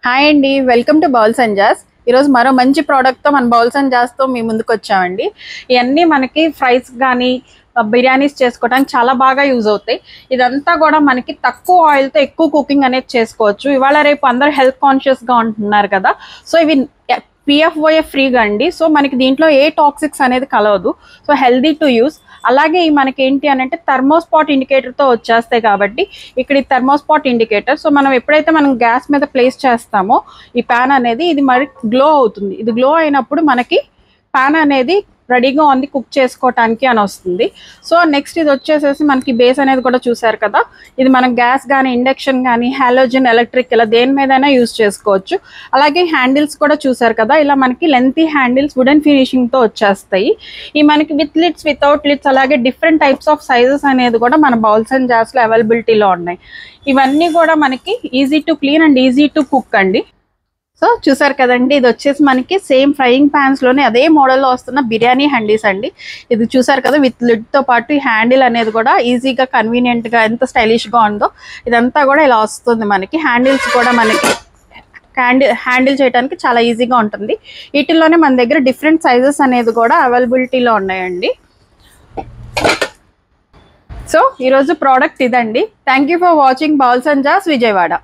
Hi అండి, welcome to bowls and జాస్. ఈరోజు మరో మంచి ప్రోడక్ట్తో మన బౌల్స్ అండ్ జాస్తో మీ ముందుకు వచ్చామండి. ఇవన్నీ మనకి ఫ్రైస్ కానీ బిర్యానీస్ చేసుకోవడానికి చాలా బాగా యూజ్ అవుతాయి. ఇదంతా కూడా మనకి తక్కువ ఆయిల్తో ఎక్కువ కుకింగ్ అనేది చేసుకోవచ్చు. ఇవాళ రేపు అందరూ హెల్త్ కాన్షియస్గా ఉంటున్నారు కదా, సో ఇవి PFOA ఫ్రీగా అండి. సో మనకి దీంట్లో ఏ టాక్సిక్స్ అనేది కలవదు. So healthy to use. అలాగే మనకి ఏంటి అని అంటే థర్మోస్పాట్ ఇండికేటర్తో వచ్చేస్తాయి కాబట్టి ఇక్కడ ఈ థర్మోస్పాట్ ఇండికేటర్. సో మనం ఎప్పుడైతే మనం గ్యాస్ మీద ప్లేస్ చేస్తామో ఈ ప్యాన్ అనేది ఇది మరి గ్లో అవుతుంది. ఇది గ్లో అయినప్పుడు మనకి ప్యాన్ అనేది రెడీగా ఉంది కుక్ చేసుకోవటానికి అని వస్తుంది. సో నెక్స్ట్ ఇది వచ్చేసేసి మనకి బేస్ అనేది కూడా చూసారు కదా, ఇది మనం గ్యాస్ కానీ ఇండక్షన్ కానీ హాలోజన్ ఎలక్ట్రిక్ ఇలా దేని మీదైనా యూజ్ చేసుకోవచ్చు. అలాగే హ్యాండిల్స్ కూడా చూసారు కదా, ఇలా మనకి లెంతీ హ్యాండిల్స్ వుడెన్ ఫినిషింగ్తో వచ్చేస్తాయి. ఈ మనకి విత్ లిడ్స్ వితౌట్ లిడ్స్ అలాగే డిఫరెంట్ టైప్స్ ఆఫ్ సైజెస్ అనేది కూడా మన బౌల్స్ అండ్ జార్స్లో అవైలబిలిటీలో ఉన్నాయి. ఇవన్నీ కూడా మనకి easy to clean and easy to cook అండి. సో చూసారు కదండి, ఇది వచ్చేసి మనకి సేమ్ ఫ్రైయింగ్ ప్యాన్స్లోనే అదే మోడల్లో వస్తున్న బిర్యానీ హ్యాండీస్ అండి. ఇది చూసారు కదా, విత్ లిడ్తో పాటు ఈ హ్యాండిల్ అనేది కూడా ఈజీగా కన్వీనియంట్గా ఎంత స్టైలిష్గా ఉందో ఇదంతా కూడా ఇలా వస్తుంది. మనకి హ్యాండిల్స్ కూడా మనకి హ్యాండిల్ చేయడానికి చాలా ఈజీగా ఉంటుంది. వీటిల్లోనే మన దగ్గర డిఫరెంట్ సైజెస్ అనేది కూడా అవైలబిలిటీలో ఉన్నాయండి. సో ఈరోజు ప్రోడక్ట్ ఇదండి. Thank you for watching bowls and జాస్ విజయవాడ.